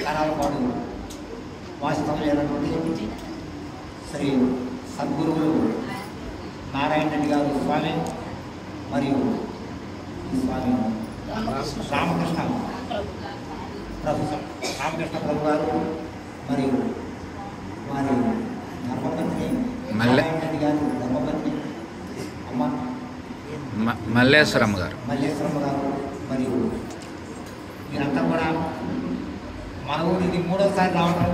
కరాలపాడు వాస్తవ్యులైనటువంటి శ్రీ సద్గురువులు నారాయణ రెడ్డి గారు స్వామి మరియు ఈ స్వామి రామకృష్ణ ప్రభు గారు మరియు వారి ధర్మపత్ని నారాయణ రెడ్డి గారు ధర్మపత్ని అమ్మ మల్లేశ్వరమ్మ గారు మరియు మీరంతా కూడా మన ఊరికి 3వసారి రావడం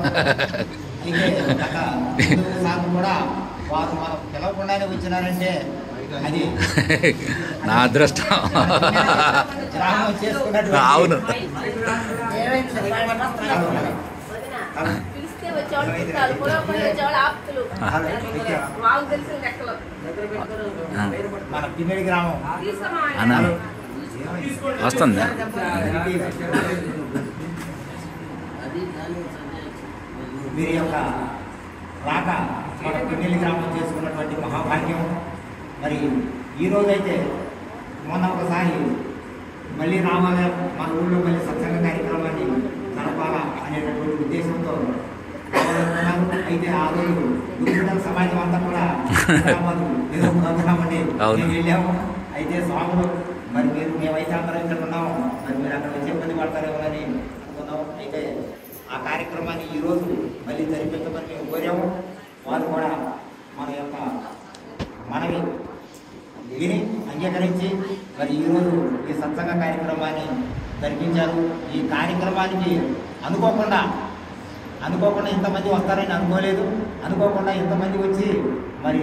అయితే గత 2 సార్లు కూడా వారు మనం పిలవకుండానే వచ్చినారంటే అది నా అదృష్టం. గ్రామం చేసుకున్నట్టు. అవును. మన పిన్నెడి గ్రామం వస్తుంది. వీరి యొక్క రాక మన పిన్నెల్లి గ్రామం చేసుకున్నటువంటి మహాభాగ్యం. మరి ఈరోజైతే మొన్న ఒకసారి మళ్ళీ రావాలి మన ఊళ్ళో మళ్ళీ సత్సంగ కార్యక్రమాన్ని జరపాలా అనేటటువంటి ఉద్దేశంతో రావాలనుకున్నారు. అయితే ఆ రోజు గురుకుల సమాజం అంతా కూడా ఏదో ప్రోగ్రాం అండి మేము వెళ్ళాము. అయితే స్వాములు మరి మేమైతే అందరం ఇక్కడ ఉన్నాము, మరి మీరు అక్కడ వచ్చే ఇబ్బంది పడతారేమో అని అనుకున్నాము. అయితే ఆ కార్యక్రమాన్ని ఈరోజు మళ్ళీ జరిపించమని మేము కోరాము. వారు కూడా మన యొక్క మనవి విని అంగీకరించి మరి ఈరోజు ఈ సత్సంగ కార్యక్రమాన్ని జరిపించారు. ఈ కార్యక్రమానికి అనుకోకుండా ఇంతమంది వస్తారని అనుకోలేదు. అనుకోకుండా ఇంతమంది వచ్చి మరి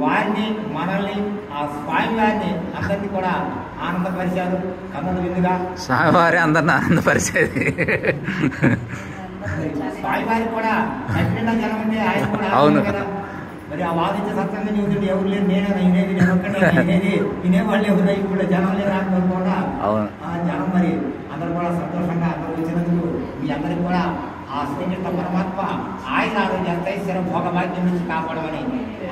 వారిని మనల్ని ఆ స్వామి వారిని అందరినీ కూడా ఆనందపరిచారు. కన్నుల విందుగా స్వామివారి అందరిని ఆనందపరిచేది. స్వామి వారికి కూడా చట్టిన జనం ఉంటే ఆయన కూడా కదా. మరి ఆ వాదించే సత్సంగా నీవు ఎవరు లేదు, నేనే వినేది, నేను ఒక్కడే వినేది, వినేవాళ్ళు ఎవరు ఇప్పుడు జనం లేదు అనుకోని కూడా ఆ జనం మరి అందరూ కూడా సంతోషంగా అందరూ వచ్చినందుకు మీ అందరికీ కూడా ఆ శ్రీకృష్ణ పరమాత్మ ఆయన ఆరోగ్యం ఐశ్వర్యం భోగభాగ్యం నుంచి కాపాడమని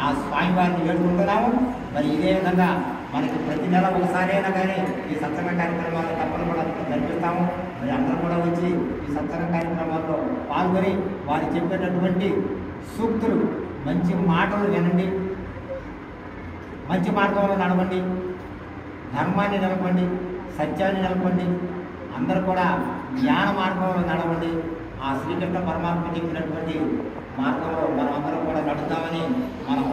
ఆ స్వామి వారిని వేడుకుంటున్నాము. మరి ఇదే విధంగా మనకి ప్రతి నెల ఒకసారైనా కానీ ఈ సత్సంగ కార్యక్రమాలు తప్పని కూడా జరిపిస్తాము. మరి అందరూ కూడా వచ్చి ఈ సత్సంగ కార్యక్రమాల్లో పాల్గొని వారు చెప్పేటటువంటి సూక్తులు మంచి మాటలు వినండి, మంచి మార్గంలో నడవండి, ధర్మాన్ని నిలపండి, సత్యాన్ని నిలపండి. అందరూ కూడా జ్ఞాన మార్గంలో నడవండి. ఆ శ్రీకృష్ణ పరమాత్మ చెప్పినటువంటి మార్గంలో మనమందరం కూడా నడుద్దామని మనం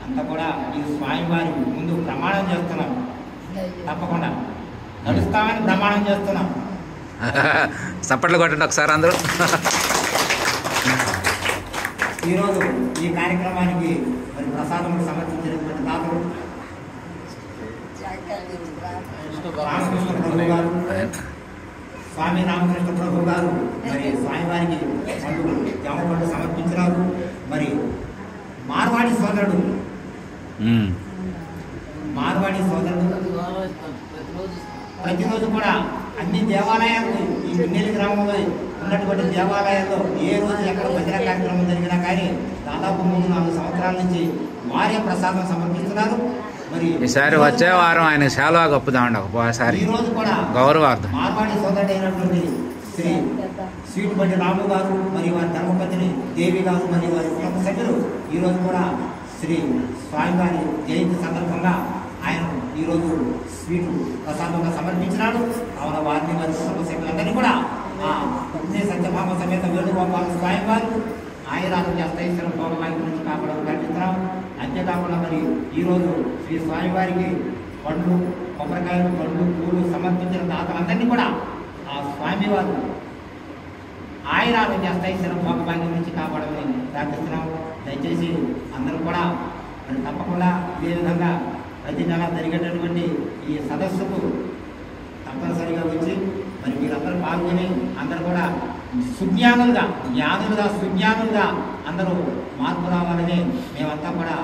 అంతా కూడా ఈ స్వామివారి ముందు ప్రమాణం చేస్తున్నాం. తప్పకుండా నడుస్తామని ప్రమాణం చేస్తున్నాం. చప్పట్లు కొట్టండి ఒకసారి అందరూ. ఈరోజు ఈ కార్యక్రమానికి మరి ప్రసాదములు సమర్పించినటువంటి దాతలు రామకృష్ణ ప్రభు గారు, స్వామి రామకృష్ణ ప్రభు గారు మరి స్వామివారికి పండుగలు జామ పండుగ సమర్పించినారు. మరి మార్వాడి సోదరుడు ప్రతిరోజు కూడా అన్ని దేవాలయాలు ఈ పిన్నెల్లి గ్రామంలో ఉన్నటువంటి దేవాలయాల్లో ఏ రోజు ఎక్కడ భజన కార్యక్రమం జరిగినా కానీ దాదాపు 3-4 సంవత్సరాల నుంచి వారే ప్రసాదం సమర్పిస్తున్నారు. మరి ఈసారి వచ్చే వారం ఆయన శాలువా కప్పుదామండి ఒకసారి. ఈ రోజు కూడా గౌరవార్థం మార్వాడి సోదరుడైనటువంటి శ్రీ స్వీటుపల్లి రాము గారు మరియు వారి ధర్మపత్ని దేవి గారు మరియు వారి కుటుంబ సభ్యులు ఈరోజు కూడా శ్రీ స్వామివారి జయంతి సందర్భంగా ఆయన ఈరోజు స్వీటు ప్రసాదంగా సమర్పించినాడు. కావున వారిని వారి కుటుంబ సభ్యులందరినీ కూడా ఆ సత్యభామ సమేత వేణుగోపాల స్వామి వారు ఆయన ఐశ్వర్యం భోగభాగ్యం నుంచి కాపాడడం ప్రకటిస్తున్నాం. అంతేకాకుండా మరి ఈరోజు శ్రీ స్వామివారికి పండ్లు, కొబ్బరికాయలు, పండ్లు, పూలు సమర్పించిన దాతలందరినీ కూడా ఆ స్వామివారు ఆయన ఐశ్వర్యం భోగభాగ్యం నుంచి కాపాడమని ప్రార్థిస్తున్నాం. దయచేసి అందరూ కూడా మరి తప్పకుండా ఇదే విధంగా ప్రతి నెల జరిగేటటువంటి ఈ సదస్సుకు తప్పనిసరిగా వచ్చి మరి మీరందరూ పాల్గొని అందరూ కూడా సుజ్ఞానులుగా అందరూ మార్పు రావాలని మేమంతా కూడా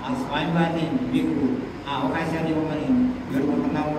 ఆ స్వామివారిని మీకు ఆ అవకాశాన్ని ఇవ్వమని వేడుకుంటున్నాము.